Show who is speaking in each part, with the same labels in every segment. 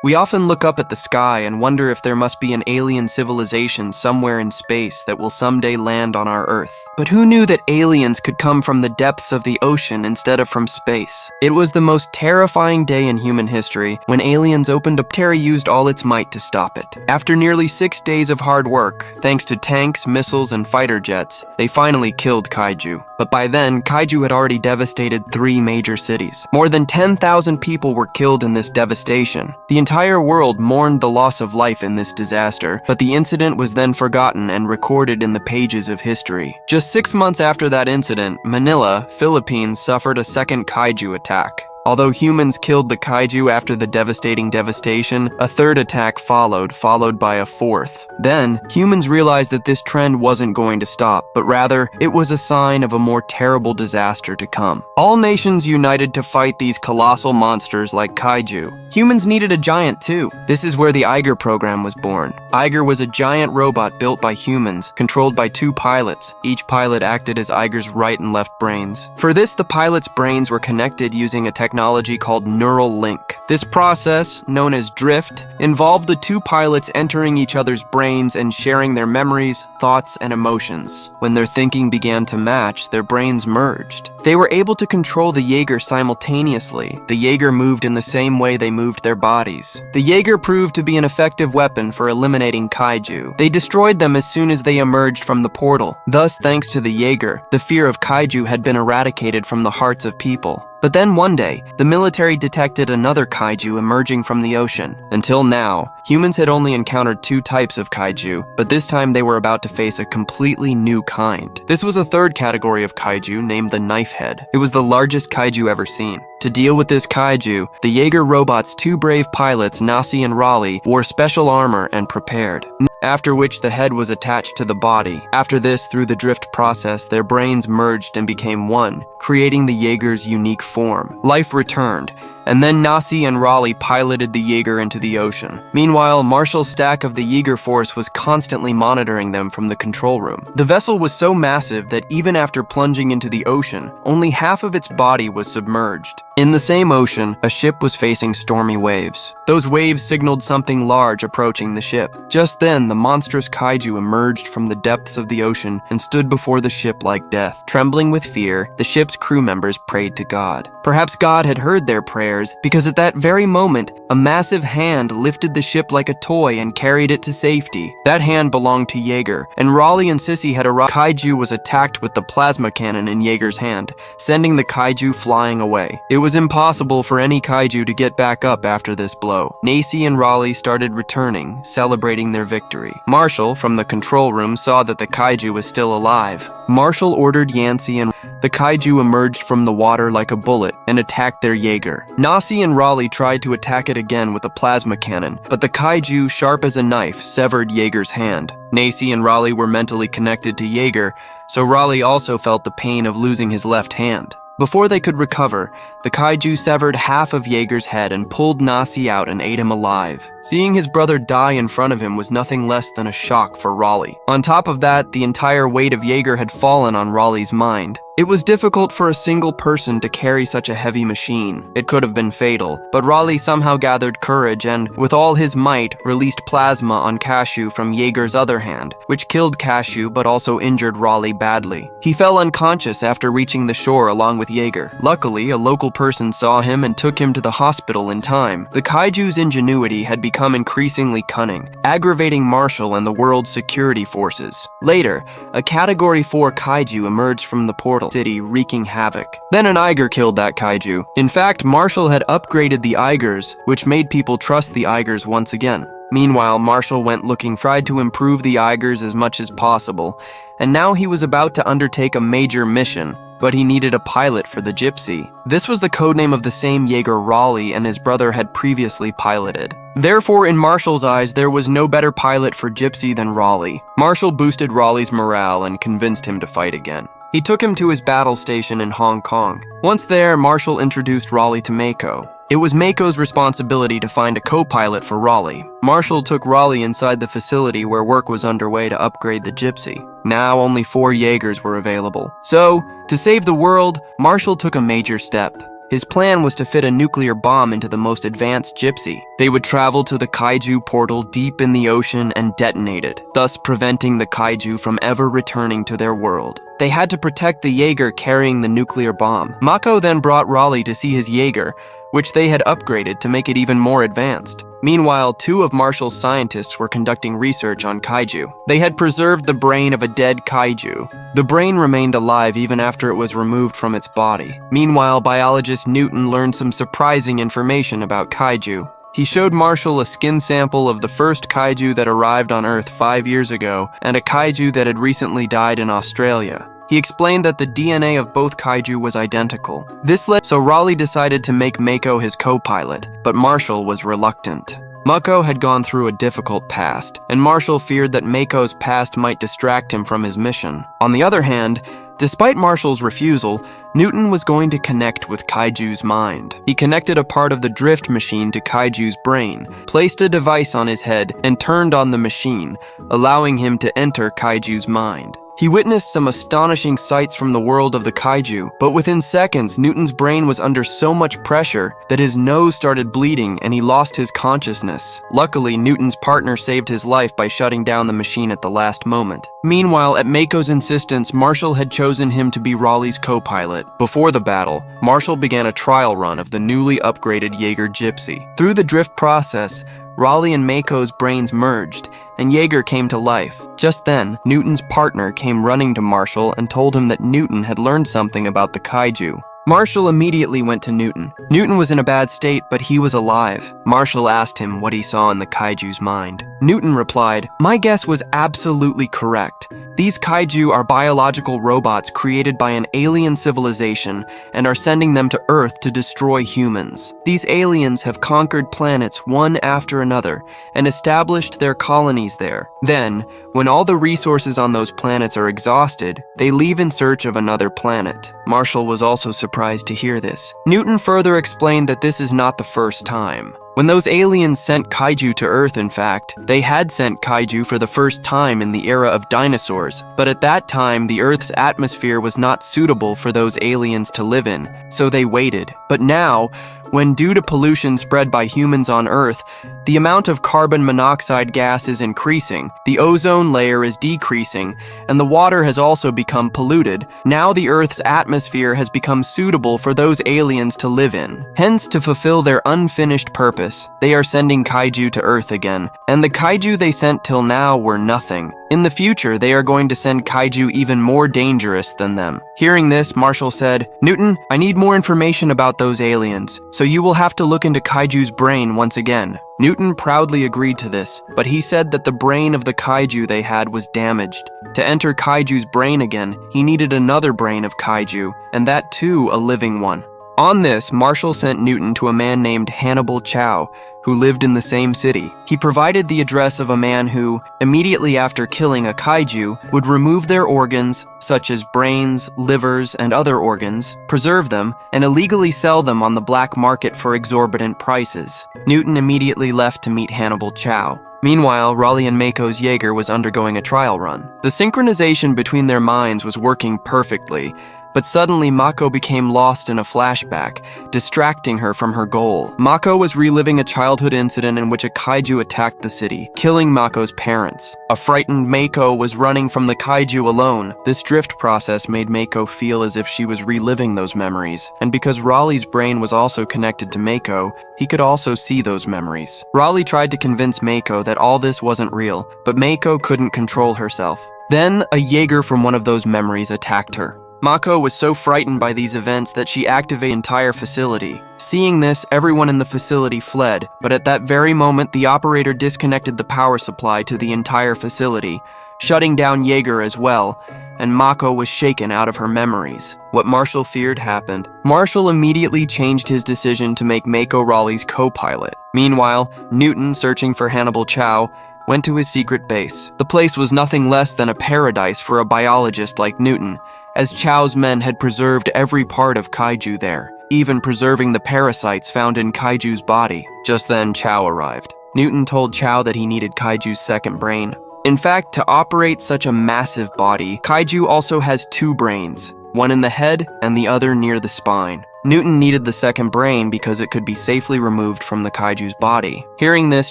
Speaker 1: We often look up at the sky and wonder if there must be an alien civilization somewhere in space that will someday land on our Earth. But who knew that aliens could come from the depths of the ocean instead of from space? It was the most terrifying day in human history when aliens opened up. Terry used all its might to stop it. After nearly 6 days of hard work, thanks to tanks, missiles, and fighter jets, they finally killed Kaiju. But by then, Kaiju had already devastated 3 major cities. More than 10,000 people were killed in this devastation. The entire world mourned the loss of life in this disaster, but the incident was then forgotten and recorded in the pages of history. Just 6 months after that incident, Manila, Philippines suffered a second Kaiju attack. Although humans killed the Kaiju after the devastation, a third attack followed by a fourth. Then, humans realized that this trend wasn't going to stop, but rather, it was a sign of a more terrible disaster to come. All nations united to fight these colossal monsters like Kaiju. Humans needed a giant too. This is where the Eiger program was born. Eiger was a giant robot built by humans, controlled by 2 pilots. Each pilot acted as Eiger's right and left brains. For this, the pilots' brains were connected using a technology called neural link. This process, known as drift, involved the 2 pilots entering each other's brains and sharing their memories, thoughts, and emotions. When their thinking began to match, their brains merged. They were able to control the Jaeger simultaneously. The Jaeger moved in the same way they moved their bodies. The Jaeger proved to be an effective weapon for eliminating Kaiju. They destroyed them as soon as they emerged from the portal. Thus, thanks to the Jaeger, the fear of Kaiju had been eradicated from the hearts of people. But then one day, the military detected another Kaiju emerging from the ocean. Until now, humans had only encountered 2 types of Kaiju, but this time they were about to face a completely new kind. This was a third category of Kaiju named the Knife Head. It was the largest Kaiju ever seen. To deal with this Kaiju, the Jaeger robot's 2 brave pilots, Nasi and Raleigh, wore special armor and prepared. After which the head was attached to the body. After this, through the drift process, their brains merged and became one, creating the Jaeger's unique form. Life returned, and then Nasi and Raleigh piloted the Jaeger into the ocean. Meanwhile, Marshall Stack of the Jaeger Force was constantly monitoring them from the control room. The vessel was so massive that even after plunging into the ocean, only half of its body was submerged. In the same ocean, a ship was facing stormy waves. Those waves signaled something large approaching the ship. Just then, the monstrous Kaiju emerged from the depths of the ocean and stood before the ship like death. Trembling with fear, the ship's crew members prayed to God. Perhaps God had heard their prayers, because at that very moment, a massive hand lifted the ship like a toy and carried it to safety. That hand belonged to Jaeger, and Raleigh and Sissy had arrived. Kaiju was attacked with the plasma cannon in Jaeger's hand, sending the Kaiju flying away. It was impossible for any Kaiju to get back up after this blow. Nasi and Raleigh started returning, celebrating their victory. Marshall, from the control room, saw that the Kaiju was still alive. Marshall ordered Yancey, and the Kaiju emerged from the water like a bullet and attacked their Jaeger. Nasi and Raleigh tried to attack it again with a plasma cannon, but the Kaiju, sharp as a knife, severed Jaeger's hand. Nasi and Raleigh were mentally connected to Jaeger, so Raleigh also felt the pain of losing his left hand. Before they could recover, the Kaiju severed half of Jaeger's head and pulled Nasi out and ate him alive. Seeing his brother die in front of him was nothing less than a shock for Raleigh. On top of that, the entire weight of Jaeger had fallen on Raleigh's mind. It was difficult for a single person to carry such a heavy machine. It could have been fatal, but Raleigh somehow gathered courage and, with all his might, released plasma on Cashew from Jaeger's other hand, which killed Cashew but also injured Raleigh badly. He fell unconscious after reaching the shore along with Jaeger. Luckily, a local person saw him and took him to the hospital in time. The Kaiju's ingenuity had become increasingly cunning, aggravating Marshall and the world's security forces. Later, a Category 4 Kaiju emerged from the portal city, wreaking havoc. Then an Eiger killed that Kaiju. In fact, Marshall had upgraded the Eigers, which made people trust the Eigers once again. Meanwhile, Marshall went looking, tried to improve the Eigers as much as possible, and now he was about to undertake a major mission, but he needed a pilot for the Gypsy. This was the codename of the same Jaeger Raleigh and his brother had previously piloted. Therefore, in Marshall's eyes, there was no better pilot for Gypsy than Raleigh. Marshall boosted Raleigh's morale and convinced him to fight again. He took him to his battle station in Hong Kong. Once there, Marshall introduced Raleigh to Mako. It was Mako's responsibility to find a co-pilot for Raleigh. Marshall took Raleigh inside the facility where work was underway to upgrade the Gypsy. Now only 4 Jaegers were available. So, to save the world, Marshall took a major step. His plan was to fit a nuclear bomb into the most advanced gypsy. They would travel to the kaiju portal deep in the ocean and detonate it, thus preventing the kaiju from ever returning to their world. They had to protect the Jaeger carrying the nuclear bomb. Mako then brought Raleigh to see his Jaeger, which they had upgraded to make it even more advanced. Meanwhile, two of Marshall's scientists were conducting research on kaiju. They had preserved the brain of a dead kaiju. The brain remained alive even after it was removed from its body. Meanwhile, biologist Newton learned some surprising information about kaiju. He showed Marshall a skin sample of the first kaiju that arrived on Earth 5 years ago and a kaiju that had recently died in Australia. He explained that the DNA of both kaiju was identical. This led so Raleigh decided to make Mako his co-pilot, but Marshall was reluctant. Mako had gone through a difficult past, and Marshall feared that Mako's past might distract him from his mission. On the other hand, despite Marshall's refusal, Newton was going to connect with Kaiju's mind. He connected a part of the drift machine to Kaiju's brain, placed a device on his head, and turned on the machine, allowing him to enter Kaiju's mind. He witnessed some astonishing sights from the world of the kaiju, but within seconds, Newton's brain was under so much pressure that his nose started bleeding and he lost his consciousness. Luckily, Newton's partner saved his life by shutting down the machine at the last moment. Meanwhile, at Mako's insistence, Marshall had chosen him to be Raleigh's co-pilot. Before the battle, Marshall began a trial run of the newly upgraded Jaeger Gypsy. Through the drift process, Raleigh and Mako's brains merged, and Jaeger came to life. Just then, Newton's partner came running to Marshall and told him that Newton had learned something about the kaiju. Marshall immediately went to Newton. Newton was in a bad state, but he was alive. Marshall asked him what he saw in the kaiju's mind. Newton replied, "My guess was absolutely correct. These kaiju are biological robots created by an alien civilization and are sending them to Earth to destroy humans. These aliens have conquered planets one after another and established their colonies there. Then, when all the resources on those planets are exhausted, they leave in search of another planet." Marshall was also surprised to hear this. Newton further explained that this is not the first time. When those aliens sent kaiju to Earth, in fact, they had sent kaiju for the first time in the era of dinosaurs, but at that time the Earth's atmosphere was not suitable for those aliens to live in, so they waited. But now, when due to pollution spread by humans on Earth, the amount of carbon monoxide gas is increasing, the ozone layer is decreasing, and the water has also become polluted, now the Earth's atmosphere has become suitable for those aliens to live in. Hence, to fulfill their unfinished purpose, they are sending kaiju to Earth again, and the kaiju they sent till now were nothing. In the future, they are going to send kaiju even more dangerous than them. Hearing this, Marshall said, "Newton, I need more information about those aliens, so you will have to look into kaiju's brain once again." Newton proudly agreed to this, but he said that the brain of the kaiju they had was damaged. To enter kaiju's brain again, he needed another brain of kaiju, and that too a living one. On this, Marshall sent Newton to a man named Hannibal Chow, who lived in the same city. He provided the address of a man who, immediately after killing a kaiju, would remove their organs, such as brains, livers, and other organs, preserve them, and illegally sell them on the black market for exorbitant prices. Newton immediately left to meet Hannibal Chow. Meanwhile, Raleigh and Mako's Jaeger was undergoing a trial run. The synchronization between their minds was working perfectly, but suddenly Mako became lost in a flashback, distracting her from her goal. Mako was reliving a childhood incident in which a kaiju attacked the city, killing Mako's parents. A frightened Mako was running from the kaiju alone. This drift process made Mako feel as if she was reliving those memories, and because Raleigh's brain was also connected to Mako, he could also see those memories. Raleigh tried to convince Mako that all this wasn't real, but Mako couldn't control herself. Then, a Jaeger from one of those memories attacked her. Mako was so frightened by these events that she activated the entire facility. Seeing this, everyone in the facility fled, but at that very moment, the operator disconnected the power supply to the entire facility, shutting down Jaeger as well, and Mako was shaken out of her memories. What Marshall feared happened. Marshall immediately changed his decision to make Mako Raleigh's co-pilot. Meanwhile, Newton, searching for Hannibal Chow, went to his secret base. The place was nothing less than a paradise for a biologist like Newton, as Chow's men had preserved every part of kaiju there, even preserving the parasites found in kaiju's body. Just then, Chow arrived. Newton told Chow that he needed kaiju's second brain. In fact, to operate such a massive body, kaiju also has two brains, one in the head and the other near the spine. Newton needed the second brain because it could be safely removed from the kaiju's body. Hearing this,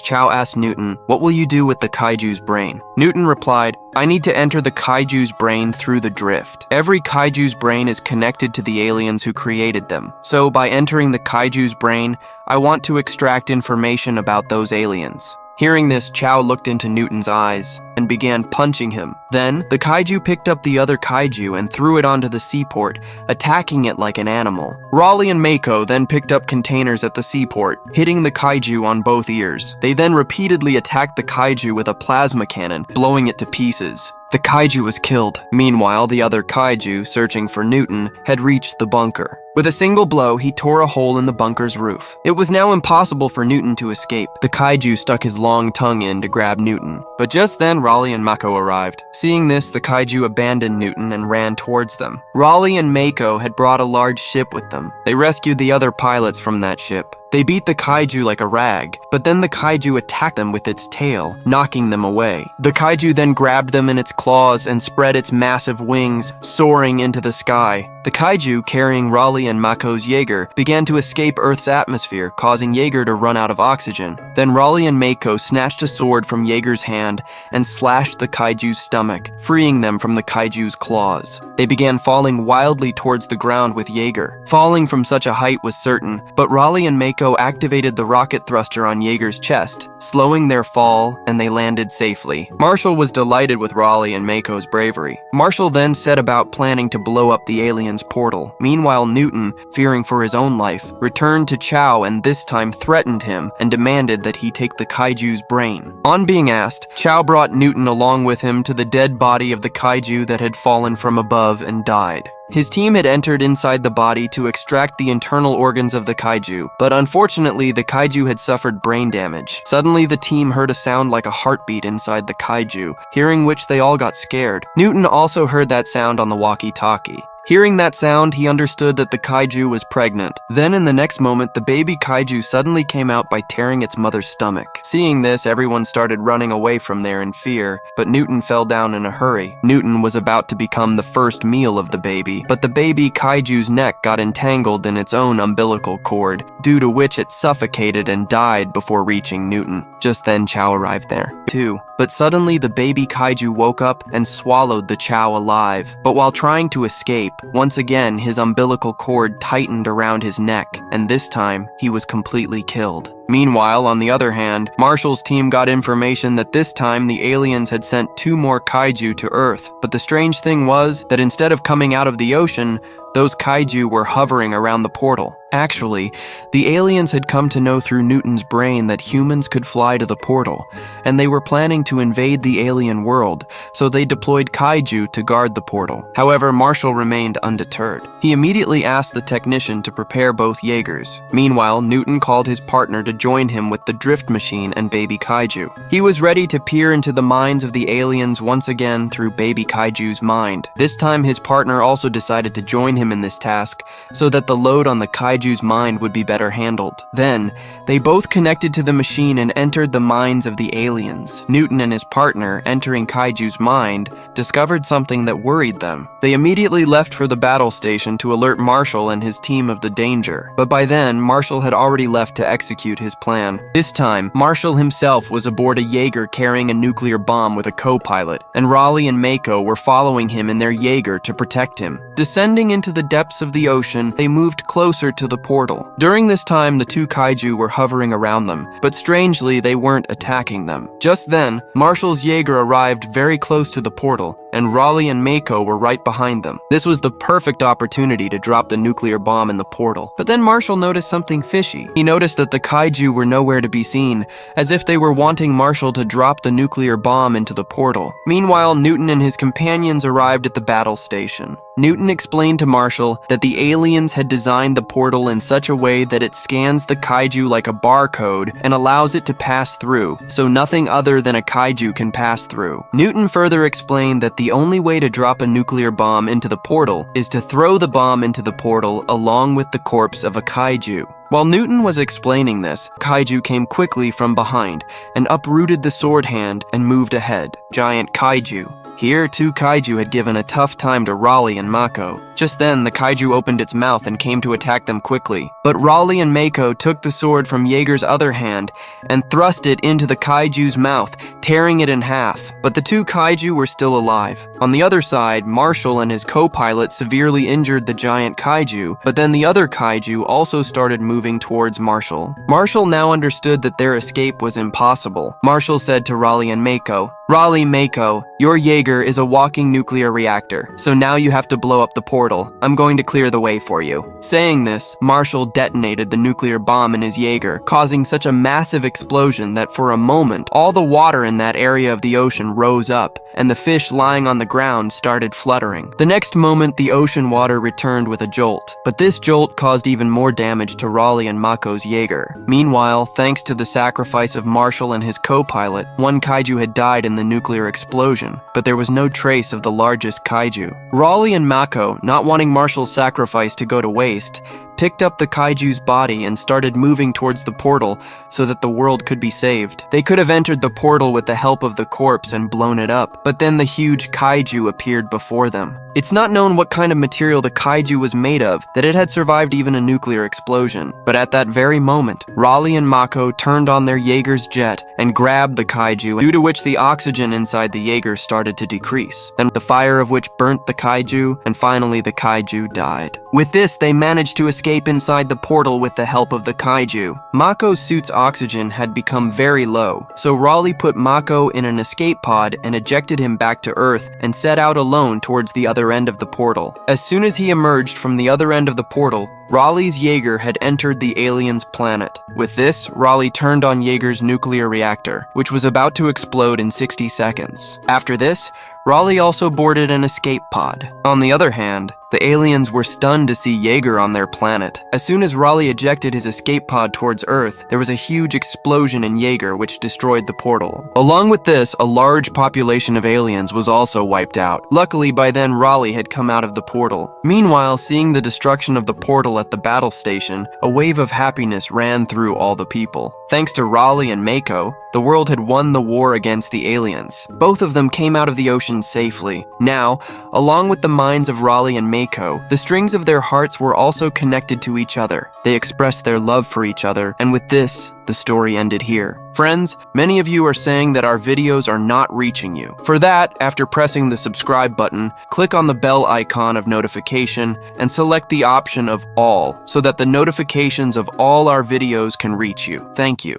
Speaker 1: Chow asked Newton, "What will you do with the kaiju's brain?" Newton replied, "I need to enter the kaiju's brain through the drift. Every kaiju's brain is connected to the aliens who created them. So by entering the kaiju's brain, I want to extract information about those aliens." Hearing this, Chow looked into Newton's eyes and began punching him. Then, the kaiju picked up the other kaiju and threw it onto the seaport, attacking it like an animal. Raleigh and Mako then picked up containers at the seaport, hitting the kaiju on both ears. They then repeatedly attacked the kaiju with a plasma cannon, blowing it to pieces. The kaiju was killed. Meanwhile, the other kaiju, searching for Newton, had reached the bunker. With a single blow, he tore a hole in the bunker's roof. It was now impossible for Newton to escape. The kaiju stuck his long tongue in to grab Newton. But just then, Raleigh and Mako arrived. Seeing this, the kaiju abandoned Newton and ran towards them. Raleigh and Mako had brought a large ship with them. They rescued the other pilots from that ship. They beat the kaiju like a rag, but then the kaiju attacked them with its tail, knocking them away. The kaiju then grabbed them in its claws and spread its massive wings, soaring into the sky. The kaiju, carrying Raleigh and Mako's Jaeger, began to escape Earth's atmosphere, causing Jaeger to run out of oxygen. Then Raleigh and Mako snatched a sword from Jaeger's hand and slashed the kaiju's stomach, freeing them from the kaiju's claws. They began falling wildly towards the ground with Jaeger. Falling from such a height was certain, but Raleigh and Mako activated the rocket thruster on Jaeger's chest, slowing their fall, and they landed safely. Marshall was delighted with Raleigh and Mako's bravery. Marshall then set about planning to blow up the aliens' portal. Meanwhile, Newton, fearing for his own life, returned to Chow and this time threatened him and demanded that he take the kaiju's brain. On being asked, Chow brought Newton along with him to the dead body of the kaiju that had fallen from above and died. His team had entered inside the body to extract the internal organs of the kaiju, but unfortunately the kaiju had suffered brain damage. Suddenly the team heard a sound like a heartbeat inside the kaiju, hearing which they all got scared. Newton also heard that sound on the walkie-talkie. Hearing that sound, he understood that the kaiju was pregnant. Then in the next moment, the baby kaiju suddenly came out by tearing its mother's stomach. Seeing this, everyone started running away from there in fear, but Newton fell down in a hurry. Newton was about to become the first meal of the baby, but the baby kaiju's neck got entangled in its own umbilical cord, due to which it suffocated and died before reaching Newton. Just then, Chow arrived there, too. But suddenly, the baby kaiju woke up and swallowed the Chow alive. But while trying to escape, once again, his umbilical cord tightened around his neck, and this time, he was completely killed. Meanwhile, on the other hand, Marshall's team got information that this time the aliens had sent 2 more kaiju to Earth. But the strange thing was that instead of coming out of the ocean, those kaiju were hovering around the portal. Actually, the aliens had come to know through Newton's brain that humans could fly to the portal, and they were planning to invade the alien world, so they deployed kaiju to guard the portal. However, Marshall remained undeterred. He immediately asked the technician to prepare both Jaegers. Meanwhile, Newton called his partner to join him with the drift machine and baby kaiju. He was ready to peer into the minds of the aliens once again through baby kaiju's mind. This time, his partner also decided to join him in this task so that the load on the kaiju's mind would be better handled. Then, they both connected to the machine and entered the minds of the aliens. Newton and his partner, entering kaiju's mind, discovered something that worried them. They immediately left for the battle station to alert Marshall and his team of the danger. But by then, Marshall had already left to execute his plan. This time, Marshall himself was aboard a Jaeger carrying a nuclear bomb with a co-pilot, and Raleigh and Mako were following him in their Jaeger to protect him. Descending into the depths of the ocean, they moved closer to the portal. During this time, the 2 kaiju were hovering around them, but strangely, they weren't attacking them. Just then, Marshall's Jaeger arrived very close to the portal, and Raleigh and Mako were right behind them. This was the perfect opportunity to drop the nuclear bomb in the portal. But then Marshall noticed something fishy. He noticed that the kaiju were nowhere to be seen, as if they were wanting Marshall to drop the nuclear bomb into the portal. Meanwhile, Newton and his companions arrived at the battle station. Newton explained to Marshall that the aliens had designed the portal in such a way that it scans the kaiju like a barcode and allows it to pass through, so nothing other than a kaiju can pass through. Newton further explained that the only way to drop a nuclear bomb into the portal is to throw the bomb into the portal along with the corpse of a kaiju. While Newton was explaining this, kaiju came quickly from behind and uprooted the sword hand and moved ahead. Giant kaiju. Here, 2 kaiju had given a tough time to Raleigh and Mako. Just then, the kaiju opened its mouth and came to attack them quickly. But Raleigh and Mako took the sword from Jaeger's other hand and thrust it into the kaiju's mouth, tearing it in half. But the two kaiju were still alive. On the other side, Marshall and his co-pilot severely injured the giant kaiju, but then the other kaiju also started moving towards Marshall. Marshall now understood that their escape was impossible. Marshall said to Raleigh and Mako, "Raleigh, Mako, your Jaeger is a walking nuclear reactor, so now you have to blow up the portal. I'm going to clear the way for you." Saying this, Marshall detonated the nuclear bomb in his Jaeger, causing such a massive explosion that for a moment, all the water in that area of the ocean rose up, and the fish lying on the ground started fluttering. The next moment, the ocean water returned with a jolt, but this jolt caused even more damage to Raleigh and Mako's Jaeger. Meanwhile, thanks to the sacrifice of Marshall and his co-pilot, one kaiju had died in the nuclear explosion, but there was no trace of the largest kaiju. Raleigh and Mako, not wanting Marshall's sacrifice to go to waste, picked up the kaiju's body and started moving towards the portal so that the world could be saved. They could have entered the portal with the help of the corpse and blown it up, but then the huge kaiju appeared before them. It's not known what kind of material the kaiju was made of, that it had survived even a nuclear explosion. But at that very moment, Raleigh and Mako turned on their Jaeger's jet and grabbed the kaiju, due to which the oxygen inside the Jaeger started to decrease. Then the fire of which burnt the kaiju, and finally the kaiju died. With this, they managed to escape inside the portal with the help of the kaiju. Mako's suit's oxygen had become very low, so Raleigh put Mako in an escape pod and ejected him back to Earth and set out alone towards the other end of the portal. As soon as he emerged from the other end of the portal, Raleigh's Jaeger had entered the alien's planet. With this, Raleigh turned on Jaeger's nuclear reactor, which was about to explode in 60 seconds. After this, Raleigh also boarded an escape pod. On the other hand, the aliens were stunned to see Jaeger on their planet. As soon as Raleigh ejected his escape pod towards Earth, there was a huge explosion in Jaeger which destroyed the portal. Along with this, a large population of aliens was also wiped out. Luckily, by then Raleigh had come out of the portal. Meanwhile, seeing the destruction of the portal at the battle station, a wave of happiness ran through all the people. Thanks to Raleigh and Mako, the world had won the war against the aliens. Both of them came out of the ocean safely. Now, along with the minds of Raleigh and Mako, the strings of their hearts were also connected to each other. They expressed their love for each other, and with this, the story ended here. Friends, many of you are saying that our videos are not reaching you. For that, after pressing the subscribe button, click on the bell icon of notification and select the option of all so that the notifications of all our videos can reach you. Thank you.